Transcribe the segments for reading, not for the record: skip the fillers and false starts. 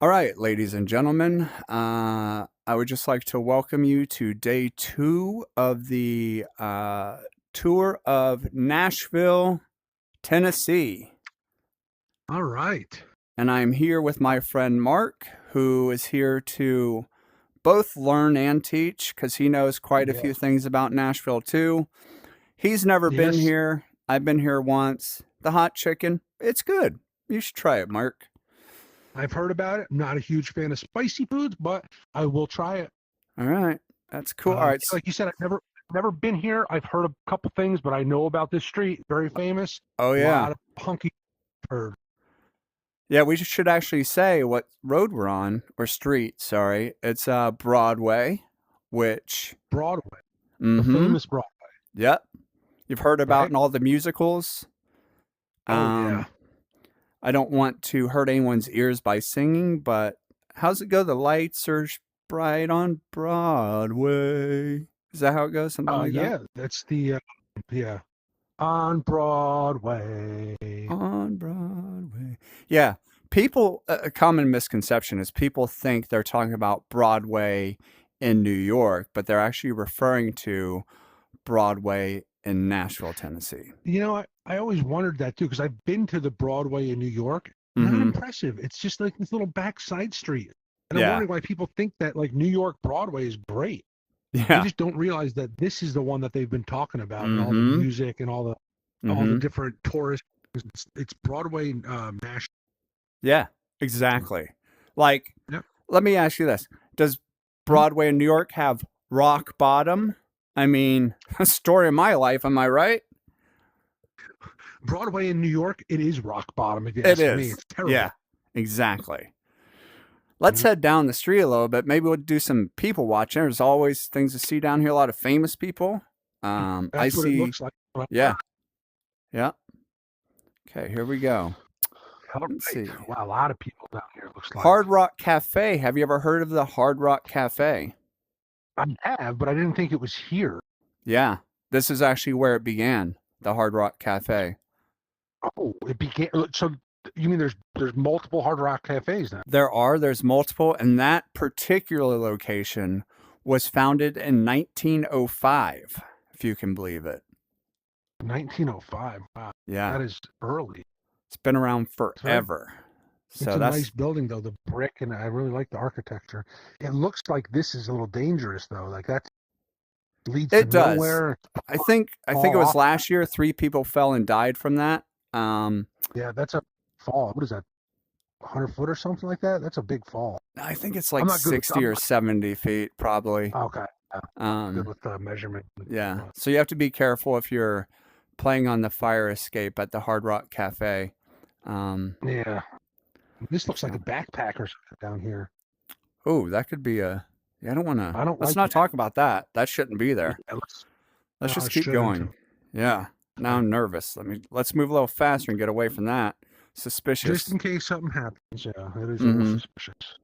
All right, ladies and gentlemen, I would just like to welcome you to day two of the tour of Nashville, Tennessee. All right. And I'm here with my friend Mark, who is here to both learn and teach because he knows quite a few Yes. things about Nashville too. He's never been Yes. here. I've been here once. The hot chicken, it's good. You should try it, Mark. I've heard about it. I'm not a huge fan of spicy foods, but I will try it. All right, that's cool. All right. Like you said, I've never been here. I've heard a couple things, but I know about this street. Very famous. Oh, A yeah. lot of hunky heard. Yeah, we should actually say what road we're on, or street, sorry. It's Broadway, which, Broadway, the mm-hmm, famous Broadway, yep, you've heard about right? in all the musicals. Oh yeah. Um, I don't want to hurt anyone's ears by singing, but how's it go? The lights are bright on Broadway. Is that how it goes? Something like that? Yeah. That's the yeah on Broadway. On Broadway. Yeah. People, a common misconception is people think they're talking about Broadway in New York, but they're actually referring to Broadway in Nashville, Tennessee. I always wondered that too because I've been to the Broadway in New York. Not Mm-hmm. impressive. It's just like this little backside street. And I'm Yeah. wondering why people think that like New York Broadway is great. They Yeah. just don't realize that this is the one that they've been talking about and all the Mm-hmm. music and all the Mm-hmm. different tourists. It's Broadway Nashville. Yeah, exactly. Like, Yep. let me ask you this. Does Broadway in New York have rock bottom? I mean, a story of my life, am I right? Broadway in New York, it is rock bottom if you It ask me. is. It's terrible. Yeah, exactly. Let's head down the street a little bit. Maybe we'll do some people watching. There's always things to see down here. A lot of famous people. I That's what it see. looks like. Yeah. Yeah. Okay, here we go. All Let's right. see. Wow, a lot of people down here, it looks like. Hard Rock Cafe. Have you ever heard of the Hard Rock Cafe? I have, but I didn't think it was here. Yeah. This is actually where it began, the Hard Rock Cafe. Oh, it began. So you mean there's multiple Hard Rock cafes now? There's multiple, and that particular location was founded in 1905, if you can believe it. 1905. Wow, Yeah. that is early. It's been around forever. It's So a that's nice building though, the brick, and I really like the architecture. It looks like this is a little dangerous though. Like that leads to it does. nowhere. I think it was last year 3 people fell and died from that. Yeah, that's a fall. What is that? 100 foot or something like that? That's a big fall. I think it's I'm like not good with 60 or 70 feet probably. okay. I'm good with the measurement. Yeah. So you have to be careful if you're playing on the fire escape at the Hard Rock Cafe. Yeah. This looks like a backpack or something down here. Oh, that could be a. Yeah, I don't want to. I don't Let's like not it. talk about that. That shouldn't be there. Yeah, Let's no, just it keep shouldn't. going. Yeah. Now I'm nervous. Let's move a little faster and get away from that. Suspicious. Just in case something happens. Yeah, it is a Mhm. little suspicious.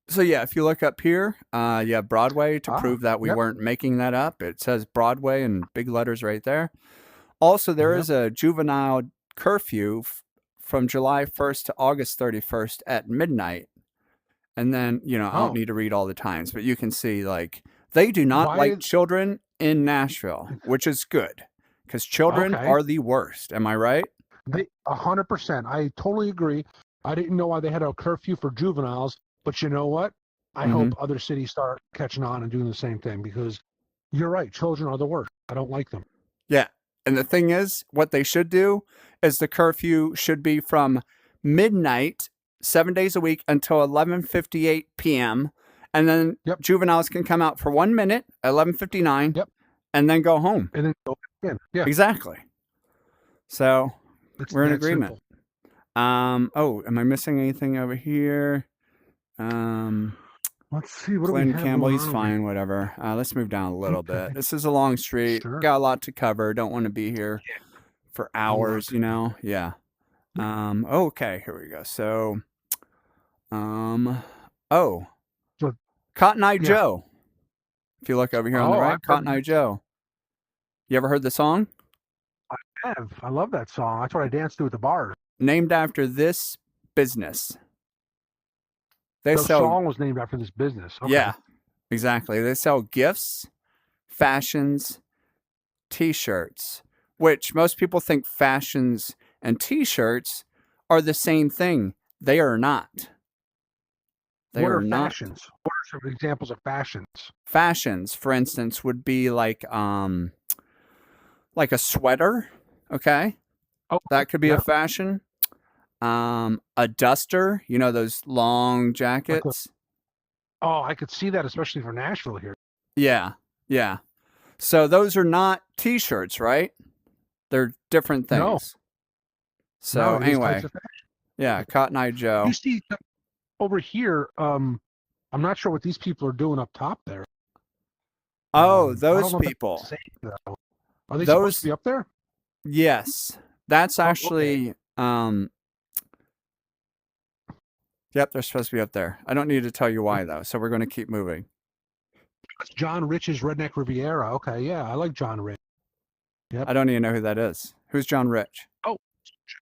So yeah, if you look up here, you have Broadway to prove that we yep. weren't making that up. It says Broadway in big letters right there. Also, there is a juvenile curfew from July 1st to August 31st at midnight. And then, I don't need to read all the times, but you can see, like, they do not like children in Nashville, which is good, because children are the worst. Am I right? 100%. I totally agree. I didn't know why they had a curfew for juveniles, but you know what? I hope other cities start catching on and doing the same thing, because you're right. Children are the worst. I don't like them. Yeah. And the thing is, what they should do is the curfew should be from midnight, 7 days a week, until 11:58 p.m. And then juveniles can come out for 1 minute, 11:59, and then go home. And then go in. Yeah. Exactly. So we're in agreement. Simple. Oh, am I missing anything over here? Let's see. What Glenn do we have Campbell, he's fine, whatever. Let's move down a little bit. This is a long street. Sure. Got a lot to cover. Don't want to be here for hours, Yeah. Okay, here we go. So, Cotton Eye Joe. If you look over here on the right, Cotton Eye Joe. You ever heard the song? I have. I love that song. That's what I dance to at the bars. Named after this business. They The sell, song was named after this business. Okay. yeah, exactly. They sell gifts, fashions, t-shirts, which most people think fashions and t-shirts are the same thing. They are not. They What are are not. fashions? What are some examples of fashions? Fashions, for instance, would be like a sweater, okay? Oh, That could be a yeah. fashion. A duster, those long Like jackets. I could see that, especially for Nashville here. Yeah. Yeah. So those are not t-shirts, right? They're different No, things. So no, these types anyway, of fashion. yeah, Cotton Eye You Joe. see over here, I'm not sure what these people are doing up top there. Oh, I don't those know if that's people. safe though. Are they supposed to Those, be up there? yes. That's Oh, okay. actually yep, they're supposed to be up there. I don't need to tell you why though, so we're going to keep moving. That's John Rich's Redneck Riviera. Okay, yeah, I like John Rich. Yep. I don't even know who that is. Who's John Rich? Oh,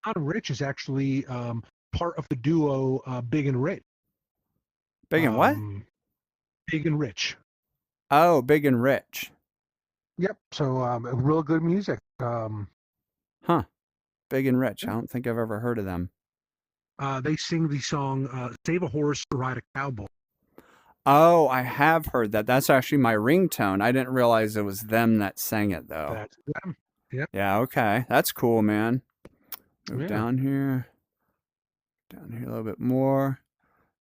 John Rich is actually part of the duo Big and Rich. Big and what? Big and Rich. Oh, Big and Rich. Yep. So real good music. Huh. Big and Rich. I don't think I've ever heard of them. They sing the song "Save a Horse, Ride a Cowboy." Oh, I have heard that. That's actually my ringtone. I didn't realize it was them that sang it though. That's them. Yep. Yeah, okay. That's cool, man. Move Yeah. down here. Down here a little bit more.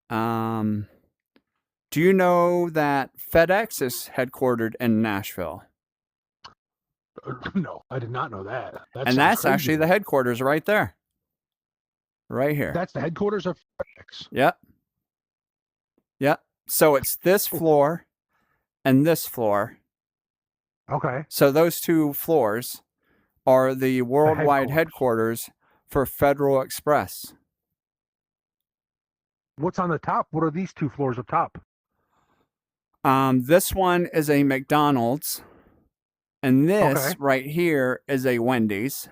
Do you know that FedEx is headquartered in Nashville? No, I did not know that. That And sounds that's crazy. actually the headquarters right there. Right here. That's the headquarters of FedEx. Yep. Yep. So it's this floor and this floor. Okay. So those two floors are the worldwide headquarters for Federal Express. What's on the top? What are these two floors up top? This one is a McDonald's, and this right here is a Wendy's.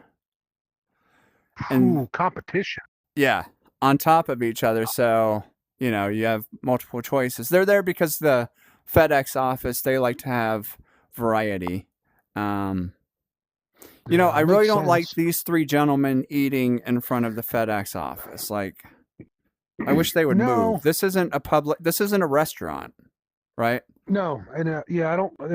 And ooh, competition. yeah, on top of each other. So, you have multiple choices. They're there because the FedEx office, they like to have variety. I really don't like these three gentlemen eating in front of the FedEx office. Like, I wish they would move. This isn't a restaurant, right? No, and I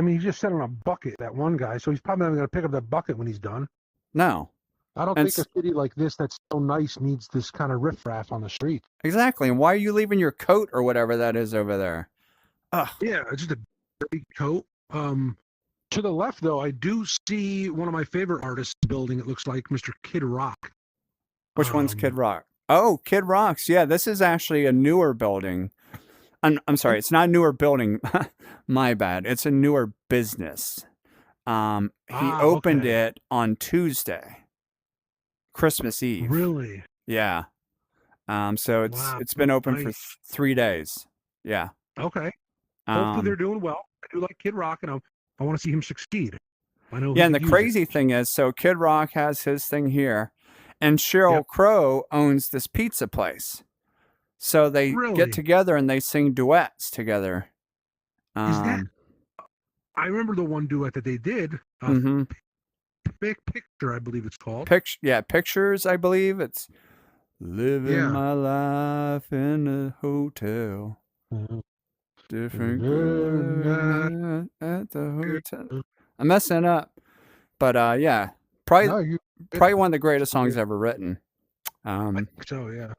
mean, he just sat on a bucket, that one guy, so he's probably not going to pick up that bucket when he's done. No. I don't think a city like this that's so nice needs this kind of riffraff on the street. Exactly. And why are you leaving your coat or whatever that is over there? Ugh. Yeah, it's just a big coat. To the left, though, I do see one of my favorite artists building, it looks like, Mr. Kid Rock. Which one's Kid Rock? Oh, Kid Rock's. Yeah, this is actually a newer building. I'm sorry, it's not a newer building. My bad. It's a newer business. He opened it on Tuesday, Christmas Eve. Really? Yeah. So it's been open for 3 days. Yeah. Okay. Hopefully they're doing well. I do like Kid Rock, and I want to see him succeed. I know. Yeah, and the crazy thing is, so Kid Rock has his thing here, and Sheryl Crow owns this pizza place. So they get together and they sing duets together. Is that? I remember the one duet that they did. Big Picture, I believe it's called. Pictures, I believe. It's living my life in a hotel. Different girl at the hotel. I'm messing up. But yeah. Probably one of the greatest songs ever written. I think so, yeah.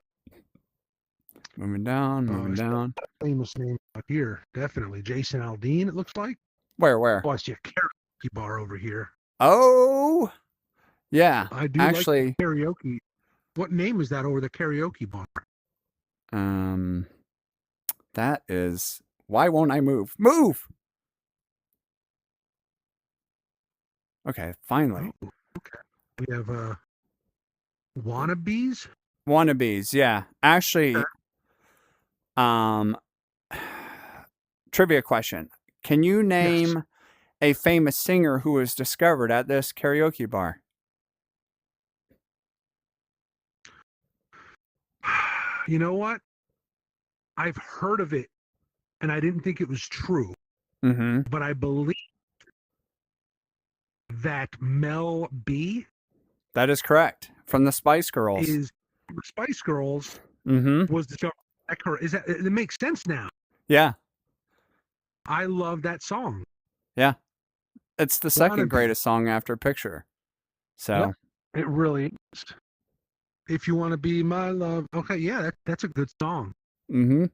Moving down. Famous name out here, definitely. Jason Aldean, it looks like. Where? Oh, I see a karaoke bar over here. Oh, yeah. I do actually like karaoke. What name is that over the karaoke bar? That is. Why won't I move? Move. Okay, finally. Oh, okay. We have Wannabes. Wannabes, yeah. Actually, trivia question. Can you name a famous singer who was discovered at this karaoke bar? You know what? I've heard of it, and I didn't think it was true, Mm-hmm. but I believe that Mel B That is correct. From the Spice Girls. is the Spice Girls Mm-hmm. was the show. Is that it makes sense now? Yeah. I love that song. Yeah. It's the second Wannabe. greatest song after Picture. So. Yep, it really is. If you want to be my love. Okay, yeah, that's a good song. Mm-hmm.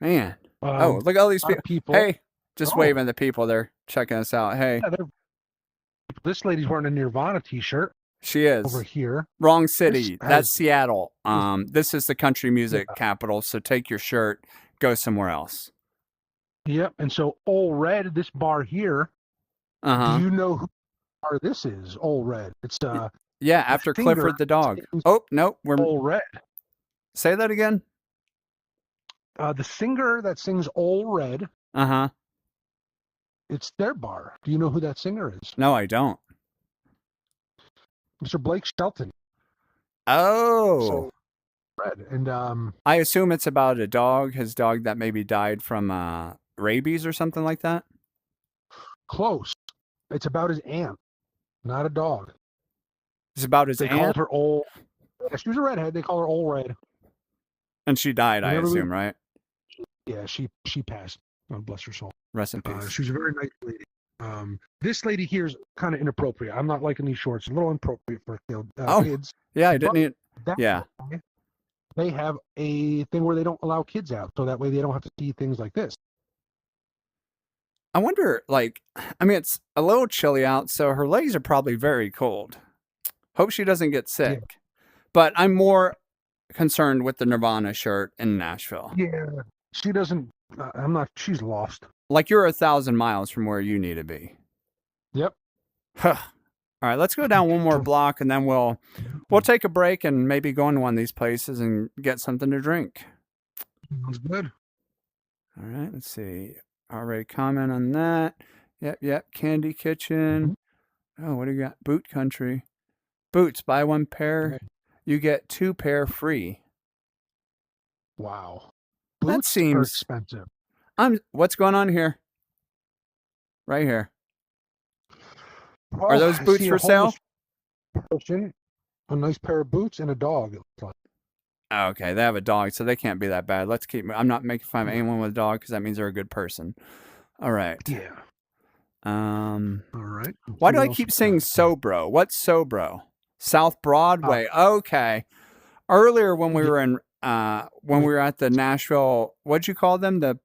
Man. Oh, look at all these people. Hey, just waving at the people. They're checking us out. Hey. Yeah, this lady's wearing a Nirvana t-shirt. She is. Over here. Wrong city. That's Seattle. This is the country music capital, so take your shirt, go somewhere else. Yep, and so Ole Red, this bar here, do you know who bar this is? Ole Red. It's yeah, after Clifford the dog. Oh, no, we're Ole Red. Say that again? The singer that sings Ole Red. It's their bar. Do you know who that singer is? No, I don't. Mr. Blake Shelton. Oh. So, Red. And I assume it's about a dog, his dog that maybe died from rabies or something like that? Close. It's about his aunt, not a dog. It's about his aunt? They called her Ole. Yeah, she was a redhead. They call her Ole Red. And she died, I assume, right? Yeah, she passed. Oh, bless her soul. Rest in peace. She was a very nice lady. This lady here is kind of inappropriate. I'm not liking these shorts. A little inappropriate for kids. Yeah, I didn't. Yeah. They have a thing where they don't allow kids out, so that way they don't have to see things like this. I wonder, it's a little chilly out, so her legs are probably very cold. Hope she doesn't get sick. Yeah. But I'm more concerned with the Nirvana shirt in Nashville. Yeah, she doesn't. She's lost. Like you're 1,000 miles from where you need to be. Yep. All right, let's go down one more block, and then we'll take a break and maybe go into one of these places and get something to drink. Sounds good. All right, let's see. Already comment on that. Yep. Candy Kitchen. Oh, what do you got? Boot Country. Boots, buy one pair. Okay. You get 2 pair free. Wow. Boots that seems are expensive. What's going on here? Right here. Are those boots for sale? Person, a nice pair of boots and a dog. Okay, they have a dog, so they can't be that bad. Let's keep. I'm not making fun of anyone with a dog because that means they're a good person. All right. Yeah. All right. Why do I keep saying Sobro? What's Sobro? South Broadway. Okay. Earlier when we were in when we were at the Nashville, what'd you call them? The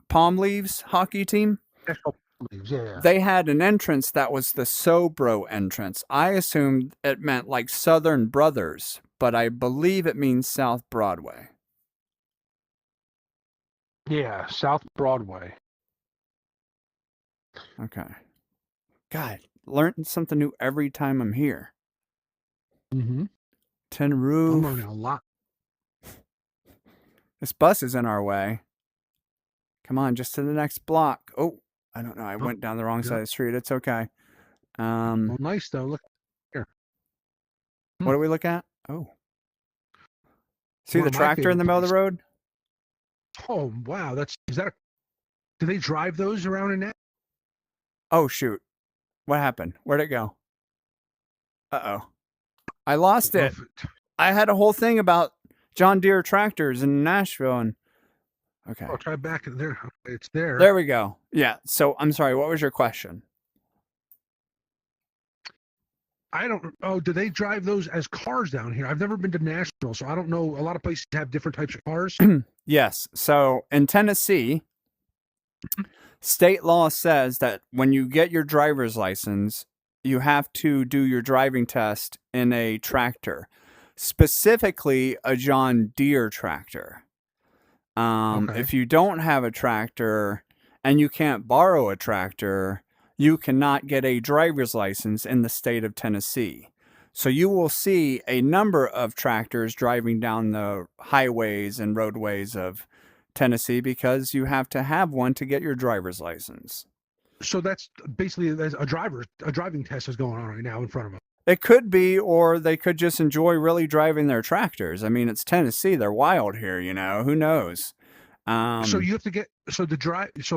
Palm Leaves hockey team? Nashville Palm Leaves, yeah. They had an entrance that was the Sobro entrance. I assumed it meant like Southern Brothers, but I believe it means South Broadway. Yeah, South Broadway. Okay. God, learning something new every time I'm here. Tin roof. I'm learning a lot. This bus is in our way. Come on, just to the next block. Oh, I don't know. I went down the wrong side of the street. It's okay. Well, nice though. Look here. What do we look at? Oh. See the tractor in the middle of the road? Oh, wow. Do they drive those around in that? Oh, shoot. What happened? Where'd it go? Uh-oh. I lost it. I had a whole thing about John Deere tractors in Nashville. And okay. I'll try back there. It's there. There we go. Yeah. So I'm sorry. What was your question? Do they drive those as cars down here? I've never been to Nashville, so I don't know. A lot of places have different types of cars. Yes. So in Tennessee, state law says that when you get your driver's license, you have to do your driving test in a tractor, specifically a John Deere tractor. Okay. If you don't have a tractor and you can't borrow a tractor, you cannot get a driver's license in the state of Tennessee. So you will see a number of tractors driving down the highways and roadways of Tennessee because you have to have one to get your driver's license. So that's basically a driving test is going on right now in front of them. It could be, or they could just enjoy really driving their tractors. I mean, it's Tennessee. They're wild here, you know. Who knows? So you have to get so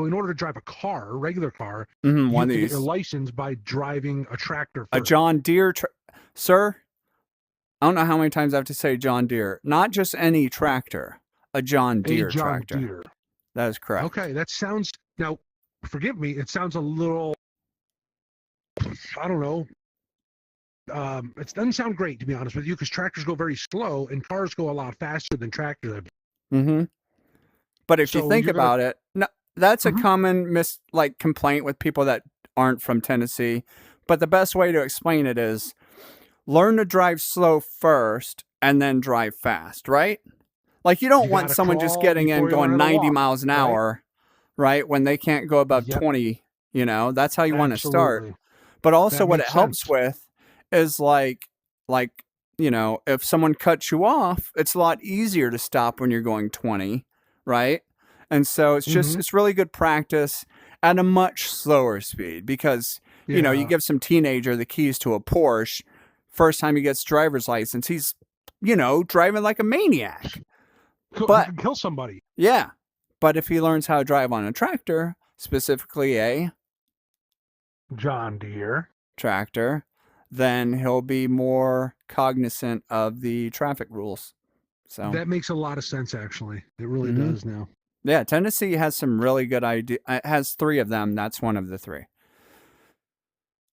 in order to drive a car, a regular car, one you of have to get these. your license by driving a tractor A first. John Deere, sir. I don't know how many times I have to say John Deere. Not just any tractor. A John Deere A John tractor. Deere. That is correct. Okay, that sounds now. Forgive me. It sounds a little. I don't know. It doesn't sound great, to be honest with you, because tractors go very slow and cars go a lot faster than tractors. Mm-hmm. But if you So think you're gonna. about it, no, that's a Mhm. common complaint with people that aren't from Tennessee. But the best way to explain it is learn to drive slow first and then drive fast, right? Like you don't You want gotta someone just crawl getting in before you learn going how to 90 walk, miles an right? hour, right? When they can't go above Yep, 20, that's how you want to start. absolutely. But also That what it makes sense. helps with is like if someone cuts you off, it's a lot easier to stop when you're going 20, right? And so Hmm. it's really good practice at a much slower speed because you Yeah. give some teenager the keys to a Porsche, first time he gets driver's license, he's driving like a maniac. He But can kill somebody. yeah, but if he learns how to drive on a tractor, specifically a John Deere. tractor, then he'll be more cognizant of the traffic rules. So, That makes a lot of sense, actually. It really mhm. does now. Yeah, Tennessee has some really good ideas. It has 3 of them. That's one of the 3.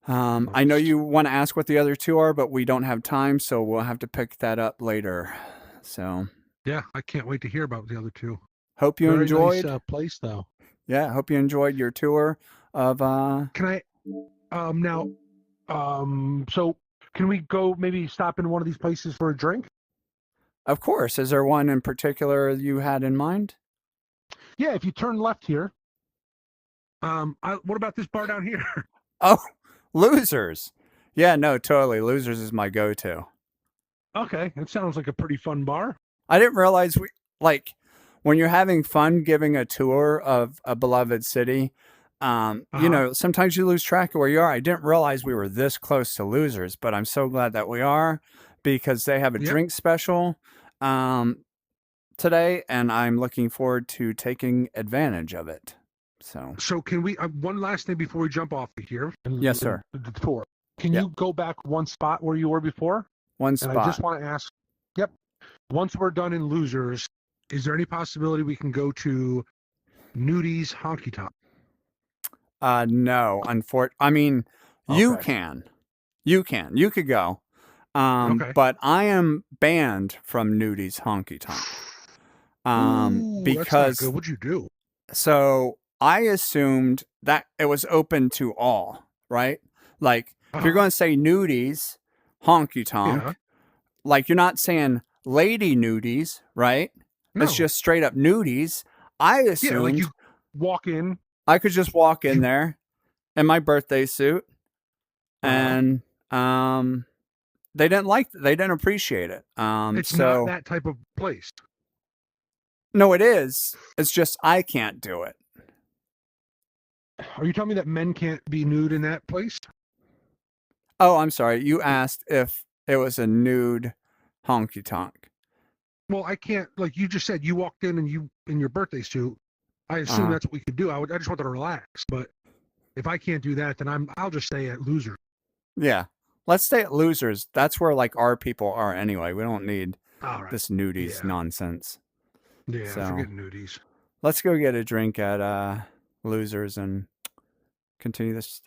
I know Nice. you want to ask what the other 2 are, but we don't have time, so we'll have to pick that up later. So, Yeah, I can't wait to hear about the other 2. hope you Very nice enjoyed. place, though. Yeah, hope you enjoyed your tour of Can I now? So can we go maybe stop in one of these places for a drink? Of course. Is there one in particular you had in mind? Yeah, if you turn left here. What about this bar down here? Oh, Losers. Yeah, no, totally. Losers is my go-to. Okay, it sounds like a pretty fun bar. I didn't realize when you're having fun giving a tour of a beloved city, sometimes you lose track of where you are. I didn't realize we were this close to Losers, but I'm so glad that we are because they have a Yep. drink special today, and I'm looking forward to taking advantage of it. So can we one last thing before we jump off here? Yes, sir. The tour. Can Yep. you go back one spot where you were before? One And I just spot. want to ask. Yep. Once we're done in Losers, is there any possibility we can go to Nudie's Honky Tonk? No, I mean, you Okay. can. You could go. Okay. But I am banned from Nudie's Honky Tonk. Ooh, that's not Because good. What'd you do? so I assumed that it was open to all, right? Like if you're going to say Nudie's Honky Tonk, Yeah. like you're not saying lady nudies, right? No. It's just straight up nudies. I Yeah, assumed like you walk in. I could just walk in there in my birthday suit and they didn't appreciate it. It's not that type of place. No, it is. It's just I can't do it. Are you telling me that men can't be nude in that place? Oh, I'm sorry. You asked if it was a nude honky tonk. Well, I can't. Like you just said, you walked in and you in your birthday suit. I assume that's what we could do. I just wanted to relax. But if I can't do that, then I'll just stay at Loser. Yeah. Let's stay at Losers. That's where like our people are anyway. We don't need All right. this nudies nonsense. Yeah, So forget nudies. let's go get a drink at Losers and continue this